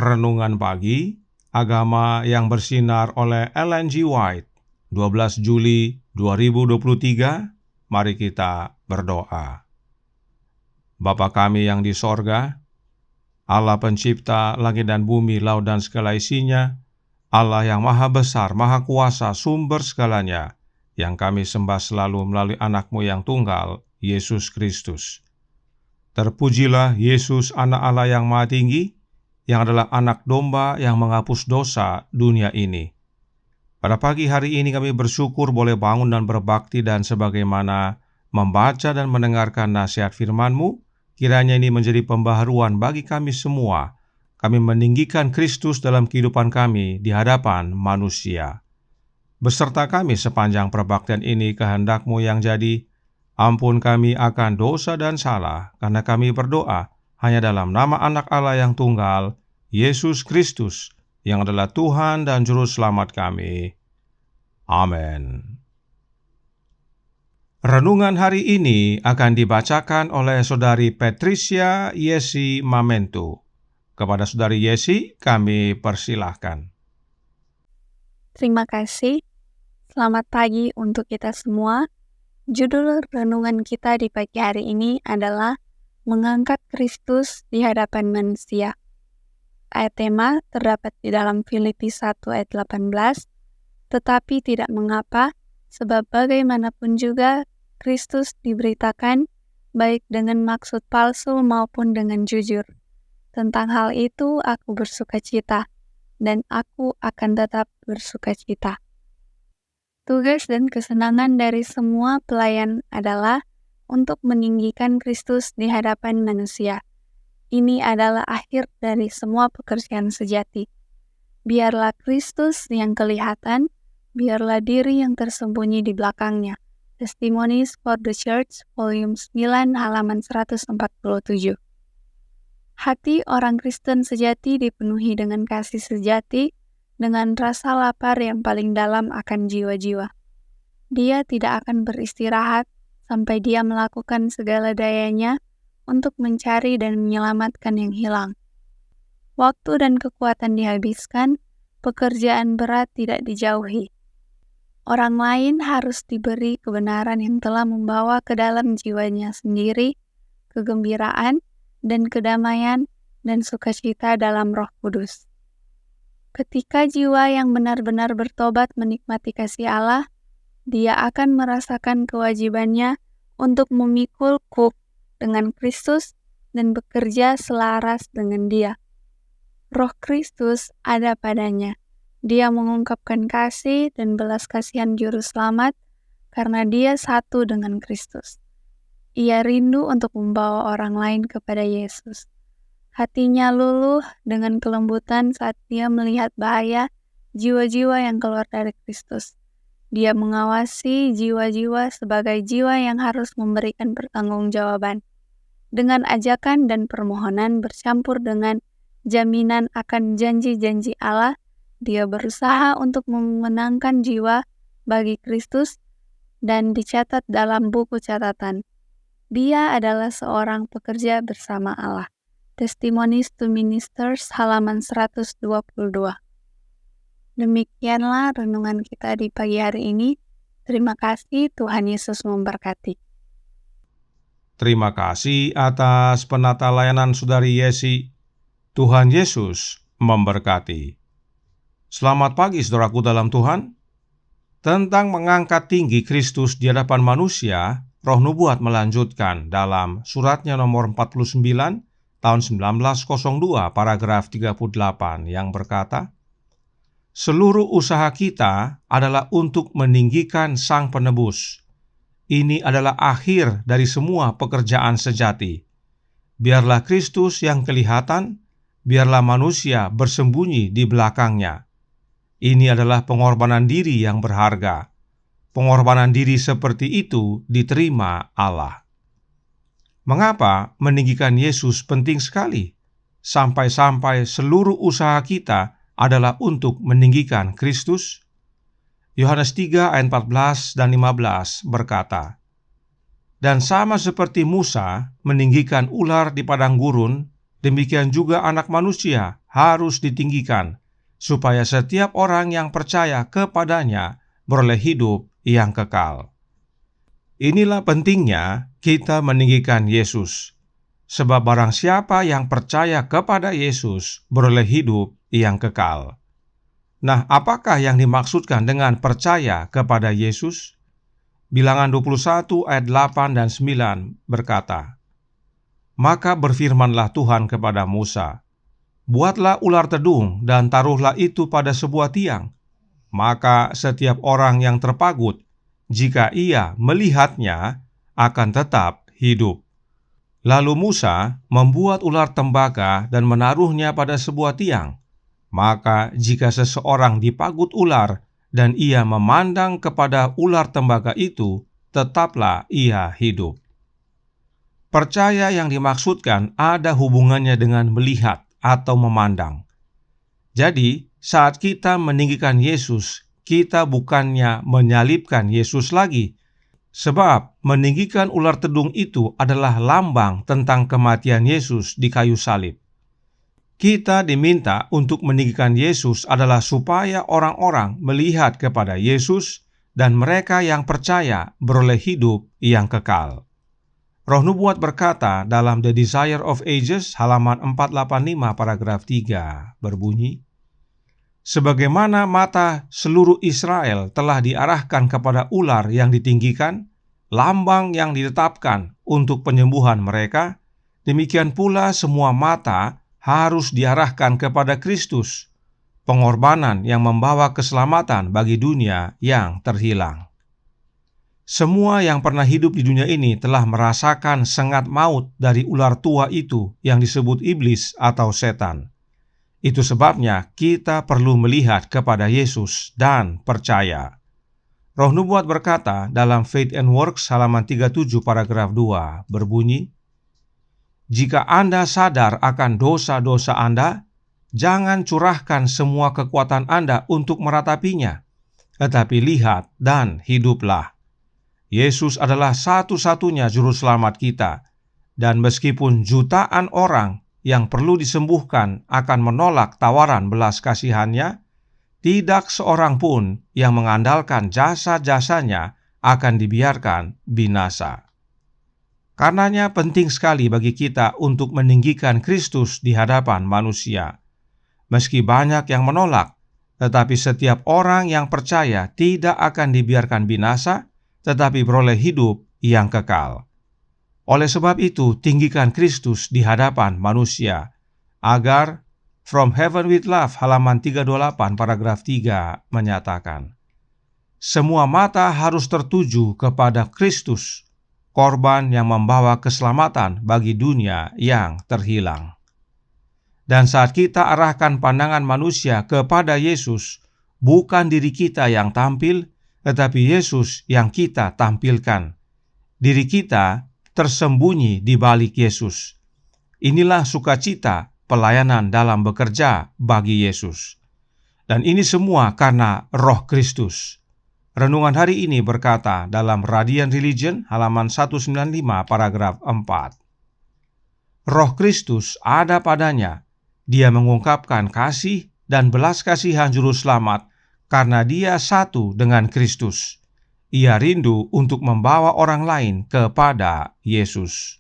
Renungan Pagi, Agama yang Bersinar oleh Ellen G. White, 12 Juli 2023. Mari kita berdoa. Bapa kami yang di sorga, Allah pencipta langit dan bumi, laut dan segala isinya, Allah yang maha besar, maha kuasa, sumber segalanya, yang kami sembah selalu melalui anak-Mu yang tunggal, Yesus Kristus. Terpujilah Yesus, anak Allah yang maha tinggi, yang adalah anak domba yang menghapus dosa dunia ini. Pada pagi hari ini kami bersyukur boleh bangun dan berbakti, dan sebagaimana membaca dan mendengarkan nasihat firman-Mu, kiranya ini menjadi pembaharuan bagi kami semua. Kami meninggikan Kristus dalam kehidupan kami di hadapan manusia. Beserta kami sepanjang perbaktian ini, kehendak-Mu yang jadi. Ampun kami akan dosa dan salah, karena kami berdoa hanya dalam nama anak Allah yang tunggal, Yesus Kristus, yang adalah Tuhan dan Juru Selamat kami. Amin. Renungan hari ini akan dibacakan oleh Saudari Patricia Yesi Mamentu. Kepada Saudari Yesi, kami persilahkan. Terima kasih. Selamat pagi untuk kita semua. Judul renungan kita di pagi hari ini adalah Mengangkat Kristus di hadapan manusia. Ayat tema terdapat di dalam Filipi 1 ayat 18, tetapi tidak mengapa, sebab bagaimanapun juga Kristus diberitakan, baik dengan maksud palsu maupun dengan jujur. Tentang hal itu aku bersukacita, dan aku akan tetap bersukacita. Tugas dan kesenangan dari semua pelayan adalah untuk meninggikan Kristus di hadapan manusia. Ini adalah akhir dari semua pekerjaan sejati. Biarlah Kristus yang kelihatan, biarlah diri yang tersembunyi di belakangnya. Testimonies for the Church, volume 9, halaman 147. Hati orang Kristen sejati dipenuhi dengan kasih sejati, dengan rasa lapar yang paling dalam akan jiwa-jiwa. Dia tidak akan beristirahat sampai dia melakukan segala dayanya untuk mencari dan menyelamatkan yang hilang. Waktu dan kekuatan dihabiskan, pekerjaan berat tidak dijauhi. Orang lain harus diberi kebenaran yang telah membawa ke dalam jiwanya sendiri kegembiraan dan kedamaian dan sukacita dalam Roh Kudus. Ketika jiwa yang benar-benar bertobat menikmati kasih Allah, dia akan merasakan kewajibannya untuk memikul kuk dengan Kristus dan bekerja selaras dengan Dia. Roh Kristus ada padanya. Dia mengungkapkan kasih dan belas kasihan Juru Selamat karena dia satu dengan Kristus. Ia rindu untuk membawa orang lain kepada Yesus. Hatinya luluh dengan kelembutan saat dia melihat bahaya jiwa-jiwa yang keluar dari Kristus. Dia mengawasi jiwa-jiwa sebagai jiwa yang harus memberikan pertanggungjawaban. Dengan ajakan dan permohonan bercampur dengan jaminan akan janji-janji Allah, dia berusaha untuk memenangkan jiwa bagi Kristus dan dicatat dalam buku catatan. Dia adalah seorang pekerja bersama Allah. Testimonies to Ministers halaman 122. Demikianlah renungan kita di pagi hari ini. Terima kasih, Tuhan Yesus memberkati. Terima kasih atas penata layanan Saudari Yesi. Tuhan Yesus memberkati. Selamat pagi saudaraku dalam Tuhan. Tentang mengangkat tinggi Kristus di hadapan manusia, Roh Nubuat melanjutkan dalam suratnya nomor 49 tahun 1902 paragraf 38 yang berkata, seluruh usaha kita adalah untuk meninggikan Sang Penebus. Ini adalah akhir dari semua pekerjaan sejati. Biarlah Kristus yang kelihatan, biarlah manusia bersembunyi di belakangnya. Ini adalah pengorbanan diri yang berharga. Pengorbanan diri seperti itu diterima Allah. Mengapa meninggikan Yesus penting sekali? Sampai-sampai seluruh usaha kita adalah untuk meninggikan Kristus? Yohanes 3 ayat 14 dan 15 berkata, dan sama seperti Musa meninggikan ular di padang gurun, demikian juga Anak Manusia harus ditinggikan, supaya setiap orang yang percaya kepadanya beroleh hidup yang kekal. Inilah pentingnya kita meninggikan Yesus, sebab barang siapa yang percaya kepada Yesus beroleh hidup yang kekal. Nah, apakah yang dimaksudkan dengan percaya kepada Yesus? Bilangan 21 ayat 8 dan 9 berkata, maka berfirmanlah Tuhan kepada Musa, buatlah ular tedung dan taruhlah itu pada sebuah tiang. Maka setiap orang yang terpagut, jika ia melihatnya, akan tetap hidup. Lalu Musa membuat ular tembaga dan menaruhnya pada sebuah tiang. Maka jika seseorang dipagut ular dan ia memandang kepada ular tembaga itu, tetaplah ia hidup. Percaya yang dimaksudkan ada hubungannya dengan melihat atau memandang. Jadi, saat kita meninggikan Yesus, kita bukannya menyalibkan Yesus lagi, sebab meninggikan ular tedung itu adalah lambang tentang kematian Yesus di kayu salib. Kita diminta untuk meninggikan Yesus adalah supaya orang-orang melihat kepada Yesus dan mereka yang percaya beroleh hidup yang kekal. Roh Nubuat berkata dalam The Desire of Ages halaman 485 paragraf 3 berbunyi, sebagaimana mata seluruh Israel telah diarahkan kepada ular yang ditinggikan, lambang yang ditetapkan untuk penyembuhan mereka, demikian pula semua mata harus diarahkan kepada Kristus, pengorbanan yang membawa keselamatan bagi dunia yang terhilang. Semua yang pernah hidup di dunia ini telah merasakan sengat maut dari ular tua itu yang disebut iblis atau setan. Itu sebabnya kita perlu melihat kepada Yesus dan percaya. Roh Nubuat berkata dalam Faith and Works halaman 37 paragraf 2 berbunyi, jika Anda sadar akan dosa-dosa Anda, jangan curahkan semua kekuatan Anda untuk meratapinya, tetapi lihat dan hiduplah. Yesus adalah satu-satunya juru selamat kita, dan meskipun jutaan orang yang perlu disembuhkan akan menolak tawaran belas kasihannya, tidak seorang pun yang mengandalkan jasa-jasanya akan dibiarkan binasa. Karenanya penting sekali bagi kita untuk meninggikan Kristus di hadapan manusia. Meski banyak yang menolak, tetapi setiap orang yang percaya tidak akan dibiarkan binasa, tetapi beroleh hidup yang kekal. Oleh sebab itu, tinggikan Kristus di hadapan manusia, agar From Heaven with Love halaman 328 paragraf 3 menyatakan, semua mata harus tertuju kepada Kristus, korban yang membawa keselamatan bagi dunia yang terhilang. Dan saat kita arahkan pandangan manusia kepada Yesus, bukan diri kita yang tampil, tetapi Yesus yang kita tampilkan. Diri kita tersembunyi di balik Yesus. Inilah sukacita pelayanan dalam bekerja bagi Yesus. Dan ini semua karena Roh Kristus. Renungan hari ini berkata dalam Radiant Religion halaman 195 paragraf 4. Roh Kristus ada padanya. Dia mengungkapkan kasih dan belas kasihan juru selamat karena dia satu dengan Kristus. Ia rindu untuk membawa orang lain kepada Yesus.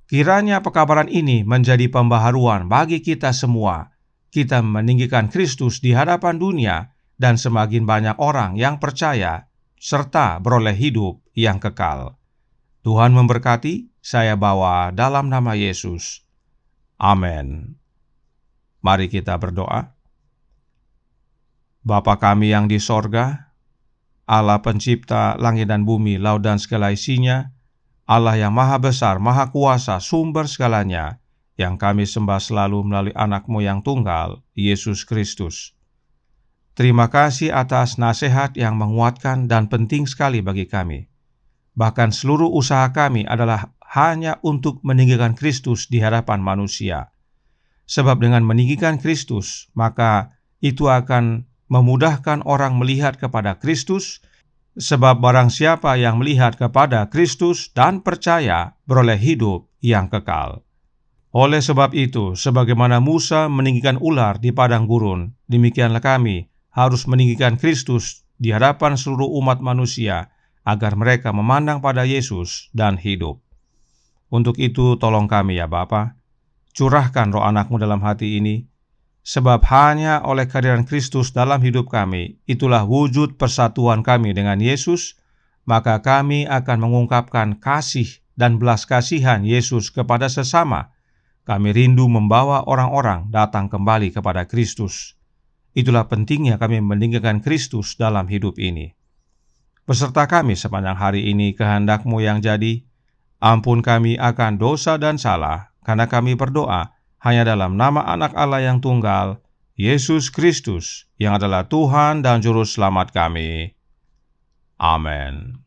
Kiranya pekabaran ini menjadi pembaharuan bagi kita semua. Kita meninggikan Kristus di hadapan dunia dan semakin banyak orang yang percaya serta beroleh hidup yang kekal. Tuhan memberkati, saya bawa dalam nama Yesus. Amin. Mari kita berdoa. Bapa kami yang di sorga, Allah pencipta langit dan bumi, laut dan segala isinya, Allah yang maha besar, maha kuasa, sumber segalanya, yang kami sembah selalu melalui anak-Mu yang tunggal, Yesus Kristus. Terima kasih atas nasihat yang menguatkan dan penting sekali bagi kami. Bahkan seluruh usaha kami adalah hanya untuk meninggikan Kristus di hadapan manusia. Sebab dengan meninggikan Kristus, maka itu akan memudahkan orang melihat kepada Kristus, sebab barang siapa yang melihat kepada Kristus dan percaya beroleh hidup yang kekal. Oleh sebab itu, sebagaimana Musa meninggikan ular di padang gurun, demikianlah kami harus meninggikan Kristus di hadapan seluruh umat manusia, agar mereka memandang pada Yesus dan hidup. Untuk itu tolong kami ya Bapa, curahkan roh anak-Mu dalam hati ini, sebab hanya oleh kehadiran Kristus dalam hidup kami, itulah wujud persatuan kami dengan Yesus, maka kami akan mengungkapkan kasih dan belas kasihan Yesus kepada sesama. Kami rindu membawa orang-orang datang kembali kepada Kristus. Itulah pentingnya kami meninggikan Kristus dalam hidup ini. Beserta kami sepanjang hari ini kehendak-Mu yang jadi, ampun kami akan dosa dan salah, karena kami berdoa hanya dalam nama Anak Allah yang tunggal, Yesus Kristus, yang adalah Tuhan dan Juru Selamat kami. Amin.